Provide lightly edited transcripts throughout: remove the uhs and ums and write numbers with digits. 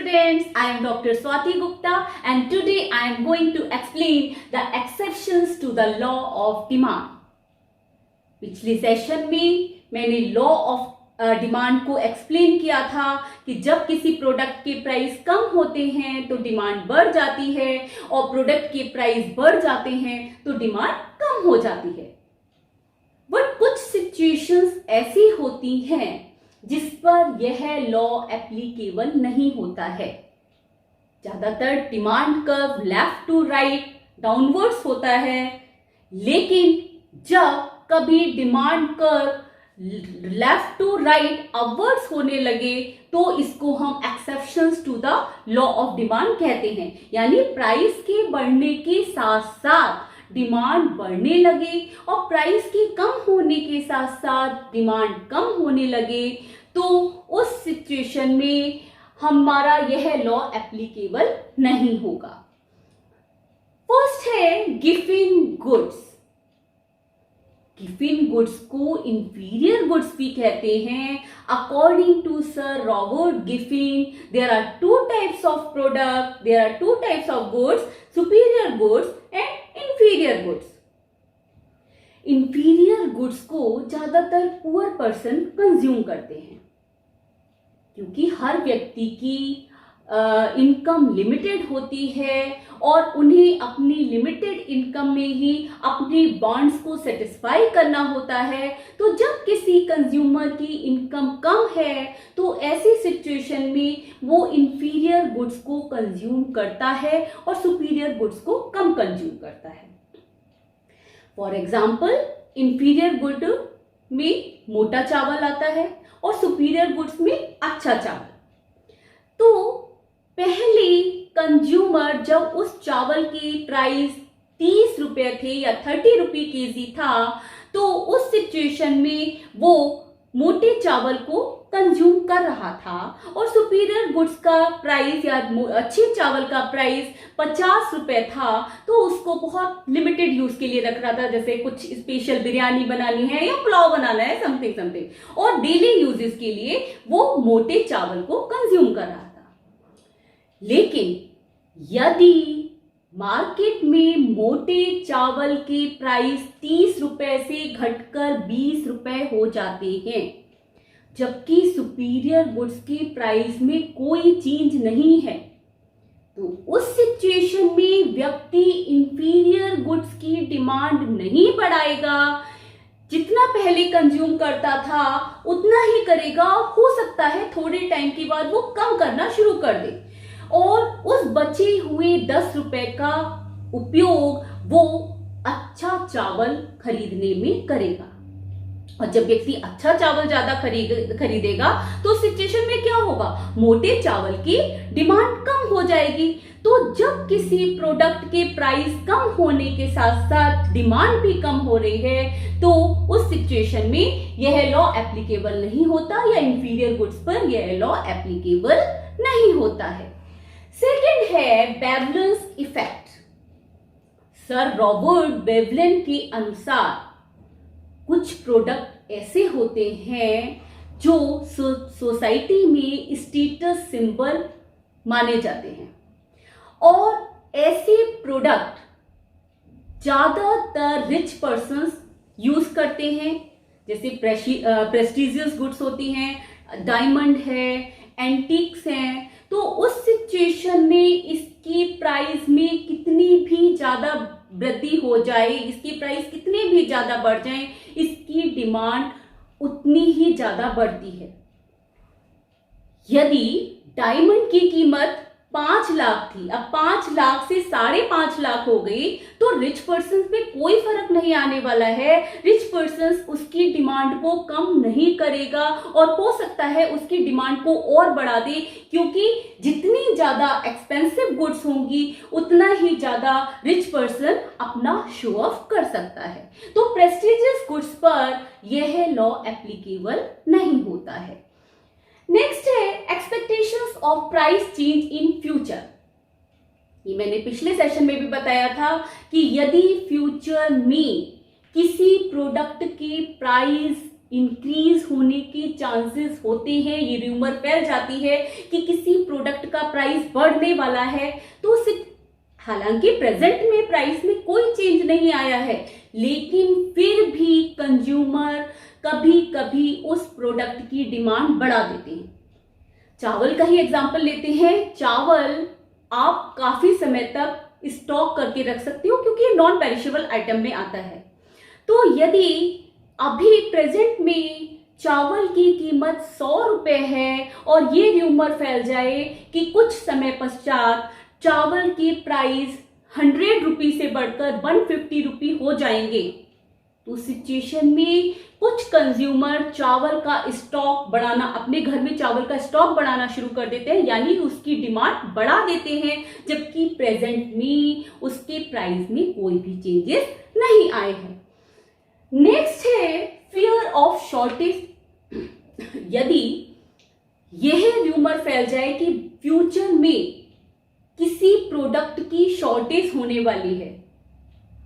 students, I am Dr. Swati Gupta and today I am going to explain the exceptions to the law of demand. पिछले session में मैंने law of demand को explain किया था कि जब किसी प्रोडक्ट के प्राइस कम होते हैं तो डिमांड बढ़ जाती है और प्रोडक्ट के प्राइस बढ़ जाते हैं तो डिमांड कम हो जाती है। बट कुछ सिचुएशंस ऐसी होती हैं जिस पर यह लॉ एप्लीकेबल नहीं होता है। ज्यादातर demand curve left to right downwards होता है, लेकिन जब कभी demand curve left to right upwards होने लगे तो इसको हम exceptions to the law of demand कहते हैं। यानी प्राइस के बढ़ने के साथ साथ डिमांड बढ़ने लगे और प्राइस के कम होने के साथ साथ डिमांड कम होने लगे तो उस सिचुएशन में हमारा यह लॉ एप्लीकेबल नहीं होगा। फर्स्ट है गिफिन गुड्स। गिफिन गुड्स को इंफीरियर गुड्स भी कहते हैं। According to sir Robert Giffen, there are two types of product, there are two types of goods, superior goods and inferior goods. Inferior goods को ज्यादातर poor person consume करते हैं क्योंकि हर व्यक्ति की इनकम लिमिटेड होती है और उन्हें अपनी लिमिटेड इनकम में ही अपनी वांट्स को सेटिस्फाई करना होता है। तो जब किसी कंज्यूमर की इनकम कम है तो ऐसी सिचुएशन में वो इंफीरियर गुड्स को कंज्यूम करता है और सुपीरियर गुड्स को कम कंज्यूम करता है। फॉर एग्जाम्पल, इंफीरियर गुड में मोटा चावल आता है और सुपीरियर गुड्स में अच्छा चावल। तो पहले कंज्यूमर जब उस चावल की प्राइस 30 रुपए थे या 30 रुपए केजी था तो उस सिचुएशन में वो मोटे चावल को कंज्यूम कर रहा था और सुपीरियर गुड्स का प्राइस या अच्छे चावल का प्राइस 50 रुपए था तो उसको बहुत लिमिटेड यूज के लिए रख रहा था, जैसे कुछ स्पेशल बिरयानी बनानी है या पुलाव बनाना है, समथिंग समथिंग, और डेली यूजेस के लिए वो मोटे चावल को कंज्यूम कर रहा था। लेकिन यदि मार्केट में मोटे चावल के प्राइस 30 रुपए से घटकर 20 रुपए हो जाते हैं जबकि सुपीरियर गुड्स के प्राइस में कोई चेंज नहीं है, तो उस सिचुएशन में व्यक्ति इंफीरियर गुड्स की डिमांड नहीं बढ़ाएगा। जितना पहले कंज्यूम करता था उतना ही करेगा, हो सकता है थोड़े टाइम के बाद वो कम करना शुरू कर दे और उस बचे हुए 10 रुपए का उपयोग वो अच्छा चावल खरीदने में करेगा। और जब व्यक्ति अच्छा चावल ज्यादा खरीदेगा तो सिचुएशन में क्या होगा, मोटे चावल की डिमांड कम हो जाएगी। तो जब किसी प्रोडक्ट के प्राइस कम होने के साथ साथ डिमांड भी कम हो रही है तो उस सिचुएशन में यह लॉ एप्लीकेबल नहीं होता या इंफीरियर गुड्स पर यह लॉ एप्लीकेबल नहीं होता है। सेकेंड है बेवलेंस इफेक्ट। सर रॉबर्ट बेवलेन के अनुसार कुछ प्रोडक्ट ऐसे होते हैं जो सोसाइटी में स्टेटस सिंबल माने जाते हैं और ऐसे प्रोडक्ट ज्यादातर रिच पर्सन्स यूज करते हैं, जैसे प्रेस्टिजियस गुड्स होती हैं, डायमंड है, एंटीक्स हैं। तो उस सिचुएशन में इसकी प्राइस में कितनी भी ज्यादा वृद्धि हो जाए, इसकी प्राइस कितनी भी ज्यादा बढ़ जाए, इसकी डिमांड उतनी ही ज्यादा बढ़ती है। यदि डायमंड की कीमत 5 लाख थी, अब 5 लाख से 5.5 लाख हो गई तो रिच पर्सन पे कोई फर्क नहीं आने वाला है। रिच पर्सन उसकी डिमांड को कम नहीं करेगा और हो सकता है उसकी डिमांड को और बढ़ा दे, क्योंकि जितनी ज्यादा एक्सपेंसिव गुड्स होंगी उतना ही ज्यादा रिच पर्सन अपना शो ऑफ कर सकता है। तो प्रेस्टिजियस गुड्स पर यह लॉ एप्लीकेबल नहीं होता है। नेक्स्ट है expectations of price change in future. ये मैंने पिछले सेशन में भी बताया था कि यदि फ्यूचर में किसी प्रोडक्ट की प्राइस इंक्रीज होने के चांसेस होते हैं। ये रूमर फैल जाती है कि किसी प्रोडक्ट का प्राइस बढ़ने वाला है, तो हालांकि प्रेजेंट में प्राइस में कोई चेंज नहीं आया है, लेकिन फिर भी कंज्यूमर कभी कभी उस प्रोडक्ट की डिमांड बढ़ा देते हैं। चावल का ही एग्जांपल लेते हैं। चावल आप काफी समय तक स्टॉक करके रख सकते हो क्योंकि ये नॉन पेरिशेबल आइटम में आता है। तो यदि अभी प्रेजेंट में चावल की कीमत 100 रुपए है और ये र्यूमर फैल जाए कि कुछ समय पश्चात चावल की प्राइस 100 रुपी से बढ़कर 150 रुपी हो जाएंगे, तो सिचुएशन में कुछ कंज्यूमर चावल का स्टॉक बढ़ाना, अपने घर में चावल का स्टॉक बढ़ाना शुरू कर देते हैं, यानी उसकी डिमांड बढ़ा देते हैं, जबकि प्रेजेंट में उसके प्राइस में कोई भी चेंजेस नहीं आए हैं। नेक्स्ट है फियर ऑफ शॉर्टेज। यदि यह र्यूमर फैल जाए कि फ्यूचर में किसी प्रोडक्ट की शॉर्टेज होने वाली है,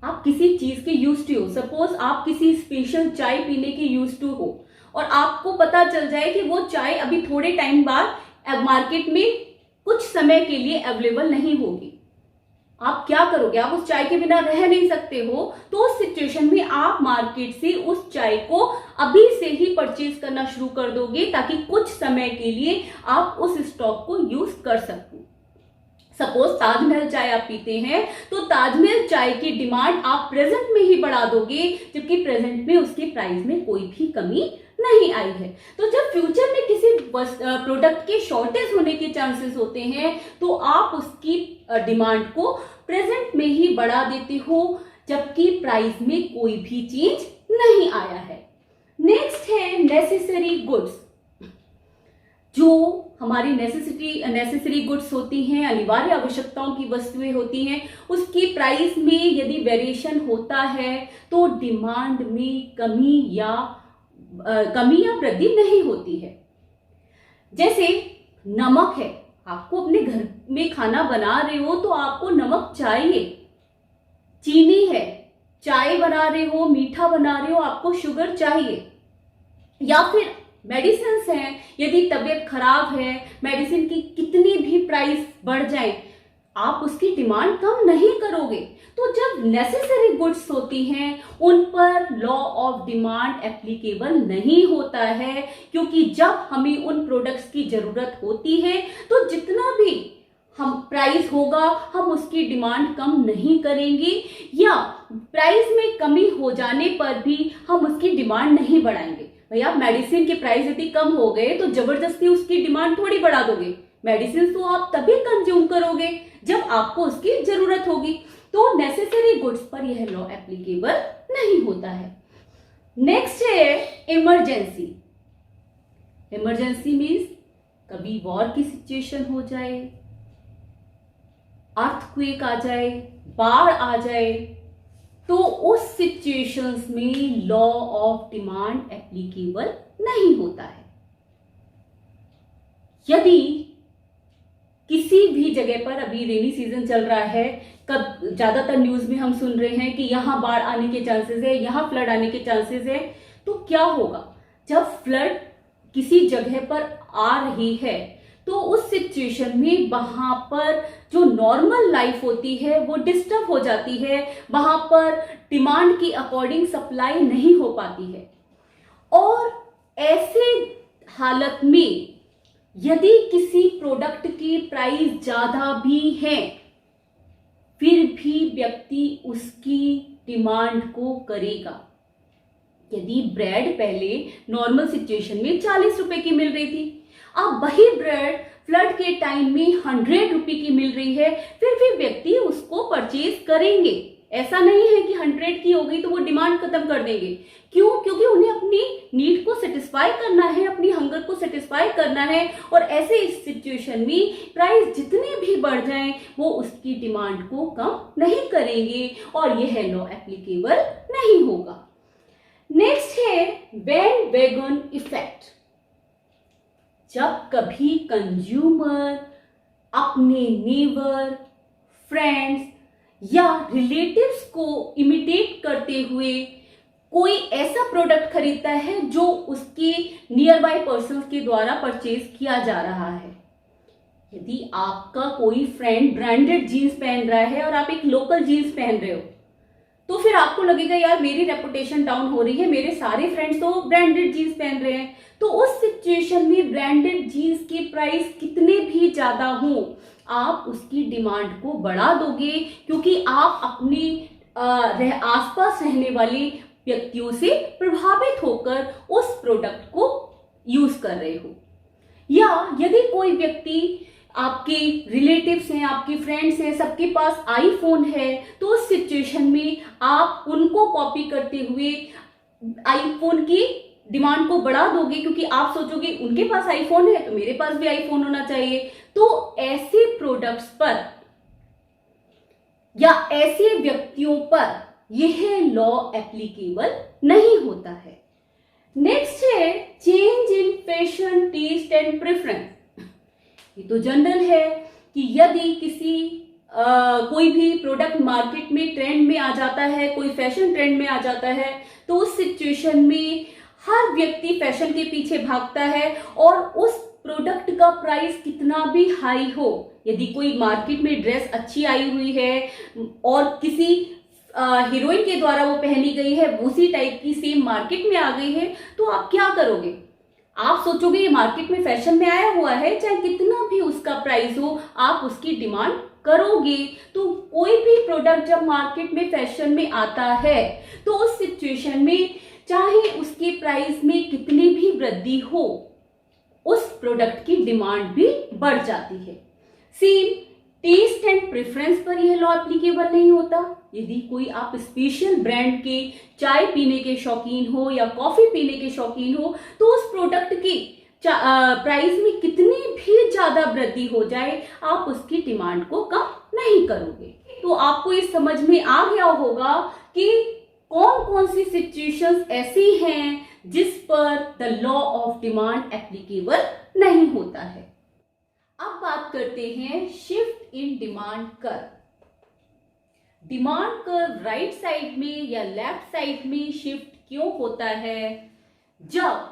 आप किसी चीज के यूज टू हो, सपोज आप किसी स्पेशल चाय पीने के यूज टू हो और आपको पता चल जाए कि वो चाय अभी थोड़े टाइम बाद मार्केट में कुछ समय के लिए अवेलेबल नहीं होगी, आप क्या करोगे? आप उस चाय के बिना रह नहीं सकते हो। तो उस सिचुएशन में आप मार्केट से उस चाय को अभी से ही परचेज करना शुरू कर दोगे ताकि कुछ समय के लिए आप उस स्टॉक को यूज कर सको। सपोज ताजमहल चाय आप पीते हैं, तो ताजमहल चाय की डिमांड आप प्रेजेंट में ही बढ़ा दोगे, जबकि प्रेजेंट में उसके प्राइस में कोई भी कमी नहीं आई है। तो जब फ्यूचर में किसी प्रोडक्ट के शॉर्टेज होने के चांसेस होते हैं, तो आप उसकी डिमांड को प्रेजेंट में ही बढ़ा देते हो, जबकि प्राइस में कोई भी चेंज नहीं आया है। नेक्स्ट है नेसेसरी गुड्स। जो हमारी नेसेसरी गुड्स होती हैं, अनिवार्य आवश्यकताओं की वस्तुएं होती हैं, उसकी प्राइस में यदि वेरिएशन होता है तो डिमांड में कमी या वृद्धि नहीं होती है। जैसे नमक है, आपको अपने घर में खाना बना रहे हो तो आपको नमक चाहिए। चीनी है, चाय बना रहे हो, मीठा बना रहे हो, आपको शुगर चाहिए। या फिर मेडिसिन हैं, यदि तबीयत खराब है, मेडिसिन की कितनी भी प्राइस बढ़ जाए, आप उसकी डिमांड कम नहीं करोगे। तो जब नेसेसरी गुड्स होती हैं, उन पर लॉ ऑफ डिमांड एप्लीकेबल नहीं होता है, क्योंकि जब हमें उन प्रोडक्ट्स की जरूरत होती है तो जितना भी हम प्राइस होगा हम उसकी डिमांड कम नहीं करेंगे, या प्राइस में कमी हो जाने पर भी हम उसकी डिमांड नहीं बढ़ाएंगे। भैया मेडिसिन के प्राइस यदि कम हो गए तो जबरदस्ती उसकी डिमांड थोड़ी बढ़ा दोगे। मेडिसिन तो आप तभी कंज्यूम करोगे जब आपको उसकी जरूरत होगी। तो नेसेसरी गुड्स पर यह लॉ एप्लीकेबल नहीं होता है। नेक्स्ट है इमरजेंसी। इमरजेंसी मीन्स कभी वॉर की सिचुएशन हो जाए, अर्थक्वेक आ जाए, बाढ़ आ जाए, तो उस सिचुएशंस में लॉ ऑफ डिमांड एप्लीकेबल नहीं होता है। यदि किसी भी जगह पर, अभी रेनी सीजन चल रहा है, कब ज्यादातर न्यूज में हम सुन रहे हैं कि यहां बाढ़ आने के चांसेस है, यहां फ्लड आने के चांसेस है, तो क्या होगा जब फ्लड किसी जगह पर आ रही है? तो उस सिचुएशन में वहां पर जो नॉर्मल लाइफ होती है वो डिस्टर्ब हो जाती है, वहां पर डिमांड की अकॉर्डिंग सप्लाई नहीं हो पाती है। और ऐसे हालत में यदि किसी प्रोडक्ट की प्राइस ज्यादा भी है, फिर भी व्यक्ति उसकी डिमांड को करेगा। यदि ब्रेड पहले नॉर्मल सिचुएशन में 40 रुपए की मिल रही थी, अब वही ब्रेड फ्लड के टाइम में 100 रुपए की मिल रही है, फिर भी व्यक्ति उसको परचेज करेंगे। ऐसा नहीं है कि 100 की हो गई तो वो डिमांड खत्म कर देंगे। क्यों? क्योंकि उन्हें अपनी नीड को सेटिस्फाई करना है, अपनी हंगर को सेटिस्फाई करना है, और ऐसे इस सिचुएशन में प्राइस जितनी भी बढ़ जाए वो उसकी डिमांड को कम नहीं करेंगे, और यह लॉ एप्लीकेबल नहीं होगा। नेक्स्ट है बैंडवैगन इफेक्ट। जब कभी कंज्यूमर अपने नेबर, फ्रेंड्स या रिलेटिव्स को इमिटेट करते हुए कोई ऐसा प्रोडक्ट खरीदता है जो उसके नियर बाय पर्सन के द्वारा परचेज किया जा रहा है। यदि आपका कोई फ्रेंड ब्रांडेड जीन्स पहन रहा है और आप एक लोकल जीन्स पहन रहे हो, तो फिर आपको लगेगा यार मेरी रेपुटेशन डाउन हो रही है, मेरे सारे फ्रेंड्स तो ब्रांडेड जीन्स पहन रहे हैं। तो उस सिचुएशन में ब्रांडेड जीन्स की प्राइस कितने भी ज्यादा हो, आप उसकी डिमांड को बढ़ा दोगे, क्योंकि आप अपनी आसपास रहने वाले व्यक्तियों से प्रभावित होकर उस प्रोडक्ट को यूज कर रहे हो। या यदि कोई व्यक्ति आपके रिलेटिव्स हैं, आपके फ्रेंड्स हैं, सबके पास आईफोन है, तो उस सिचुएशन में आप उनको कॉपी करते हुए आईफोन की डिमांड को बढ़ा दोगे, क्योंकि आप सोचोगे उनके पास आईफोन है तो मेरे पास भी आईफोन होना चाहिए। तो ऐसे प्रोडक्ट्स पर या ऐसे व्यक्तियों पर यह लॉ एप्लीकेबल नहीं होता है। नेक्स्ट है change in fashion taste and preference. ये तो जनरल है कि यदि किसी कोई भी प्रोडक्ट मार्केट में ट्रेंड में आ जाता है, कोई फैशन ट्रेंड में आ जाता है, तो उस सिचुएशन में हर व्यक्ति फैशन के पीछे भागता है और उस प्रोडक्ट का प्राइस कितना भी हाई हो, यदि कोई मार्केट में ड्रेस अच्छी आई हुई है और किसी हीरोइन के द्वारा वो पहनी गई है, उसी टाइप की सेम मार्केट में आ गई है, तो आप क्या करोगे? आप सोचोगे ये मार्केट में फैशन में आया हुआ है, चाहे कितना भी उसका प्राइस हो, आप उसकी डिमांड करोगे। तो कोई भी प्रोडक्ट जब मार्केट में फैशन में आता है, तो उस सिचुएशन में चाहे उसके प्राइस में कितनी भी वृद्धि हो, उस प्रोडक्ट की डिमांड भी बढ़ जाती है। सेम टेस्ट एंड प्रेफरेंस पर यह लॉ एप्लीकेबल नहीं होता। यदि कोई आप स्पेशल ब्रांड के चाय पीने के शौकीन हो या कॉफी पीने के शौकीन हो, तो उस प्रोडक्ट की प्राइस में कितनी भी ज्यादा वृद्धि हो जाए, आप उसकी डिमांड को कम नहीं करोगे। तो आपको ये समझ में आ गया होगा कि कौन कौन सी सिचुएशंस ऐसी हैं जिस पर the law of demand applicable नहीं होता है। अब बात करते हैं shift in demand curve. Demand curve right side में या लेफ्ट साइड में शिफ्ट क्यों होता है? जब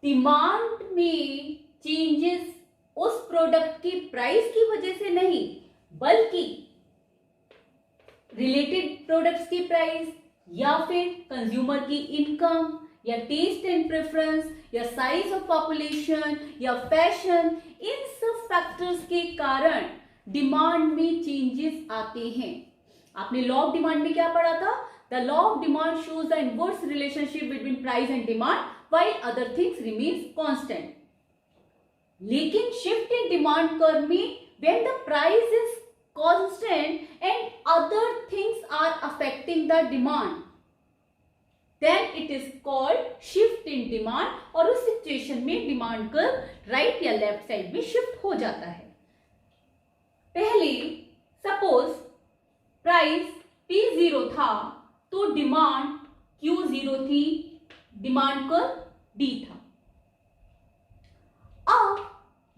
डिमांड में चेंजेस उस प्रोडक्ट की प्राइस की वजह से नहीं, बल्कि रिलेटेड प्रोडक्ट्स की प्राइस या फिर कंज्यूमर की इनकम या टेस्ट एंड प्रेफरेंस या साइज ऑफ पॉपुलेशन या फैशन, इन सब फैक्टर्स के कारण डिमांड में चेंजेस आते हैं। आपने लॉ ऑफ डिमांड में क्या पढ़ा था? The law of demand shows the inverse relationship between price and demand while other things remains constant. लेकिन शिफ्ट इन डिमांड कर्व में when the price is constant and other things are affecting the demand, then it is called shift in demand, और उस situation में demand curve right या left side में shift हो जाता है। पहले सपोज प्राइस P0 था तो डिमांड Q0 थी, डिमांड कर्व D था। अब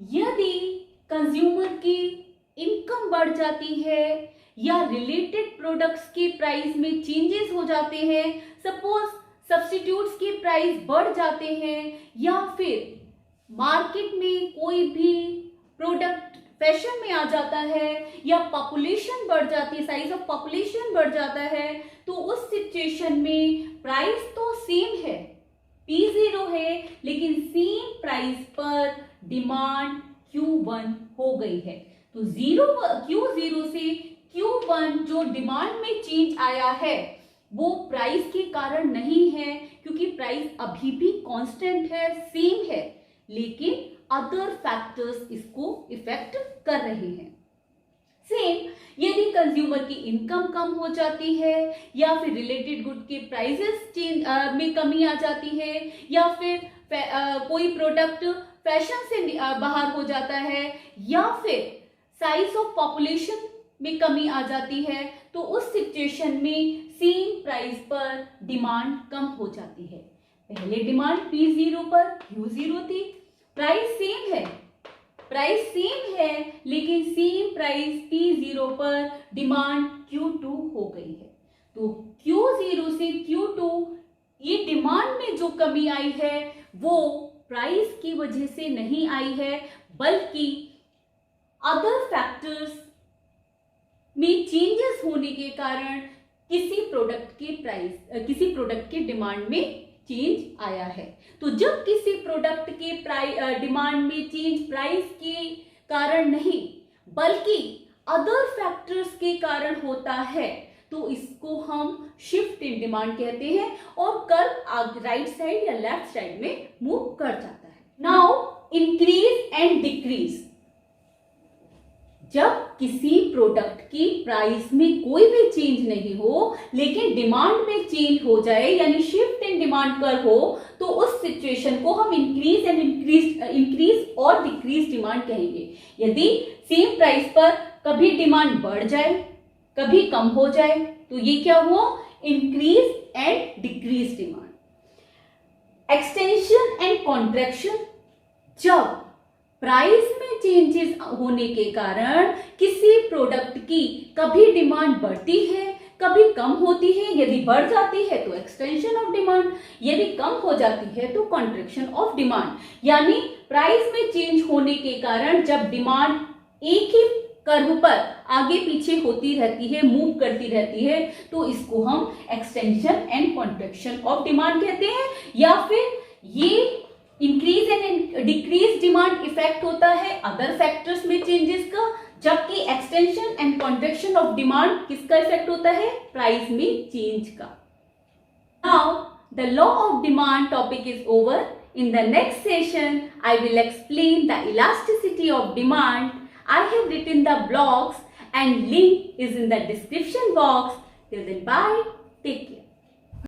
यदि कंज्यूमर की इनकम बढ़ जाती है या रिलेटेड प्रोडक्ट्स के प्राइस में चेंजेस हो जाते हैं, सपोज सब्स्टिट्यूट्स के प्राइस बढ़ जाते हैं या फिर मार्केट में कोई भी प्रोडक्ट फैशन में आ जाता है या पॉपुलेशन बढ़ जाती है, साइज ऑफ पॉपुलेशन बढ़ जाता है, तो उस सिचुएशन में प्राइस तो सेम है, P0 है, लेकिन सेम प्राइस पर डिमांड Q1 हो गई है। तो Q0 से Q1 जो डिमांड में चेंज आया है वो प्राइस के कारण नहीं है, क्योंकि प्राइस अभी भी कांस्टेंट है, सेम है, लेकिन अदर फैक्टर्स इसको इफेक्ट कर रहे हैं। सेम यदि कंज्यूमर की इनकम कम हो जाती है या फिर रिलेटेड गुड के प्राइसेस में कमी आ जाती है या फिर कोई प्रोडक्ट फैशन से बाहर हो जाता है या फिर साइज ऑफ पॉपुलेशन में कमी आ जाती है, तो उस सिचुएशन में सेम प्राइस पर डिमांड कम हो जाती है। पहले डिमांड P0 पर Q0 थी, प्राइस सेम है, लेकिन सेम प्राइस P0 पर डिमांड Q2 हो गई है। तो Q0 से Q2 ये डिमांड में जो कमी आई है वो प्राइस की वजह से नहीं आई है, बल्कि अदर फैक्टर्स में चेंजेस होने के कारण किसी प्रोडक्ट की डिमांड में चेंज आया है। तो जब किसी प्रोडक्ट के डिमांड में चेंज प्राइस के कारण नहीं बल्कि अदर फैक्टर्स के कारण होता है, तो इसको हम शिफ्ट इन डिमांड कहते हैं और कर्व राइट साइड या लेफ्ट साइड में मूव कर जाता है। नाउ इंक्रीज एंड डिक्रीज, जब किसी प्रोडक्ट की प्राइस में कोई भी चेंज नहीं हो लेकिन डिमांड में चेंज हो जाए, यानी शिफ्ट इन डिमांड कर्व हो, तो उस सिचुएशन को हम इंक्रीज और डिक्रीज डिमांड कहेंगे। यदि सेम प्राइस पर कभी डिमांड बढ़ जाए कभी कम हो जाए तो ये क्या हुआ, increase and decrease demand. Extension and contraction, जब प्राइस में चेंजेस होने के कारण किसी प्रोडक्ट की कभी डिमांड बढ़ती है कभी कम होती है, यदि बढ़ जाती है तो एक्सटेंशन ऑफ डिमांड, यदि कम हो जाती है तो कॉन्ट्रैक्शन ऑफ डिमांड। यानी प्राइस में चेंज होने के कारण जब डिमांड एक ही कर्व पर आगे पीछे होती रहती है, मूव करती रहती है, तो इसको हम extension and contraction of demand कहते हैं। या फिर ये increase and decrease demand effect होता है अदर फैक्टर्स में चेंजेस का, जबकि extension and contraction of demand किसका इफेक्ट होता है, प्राइस में चेंज का। Now the law of demand topic is over. In the next session, I will explain the elasticity of demand. I have written the blocks and link is in the description box. Till then, bye. Take care.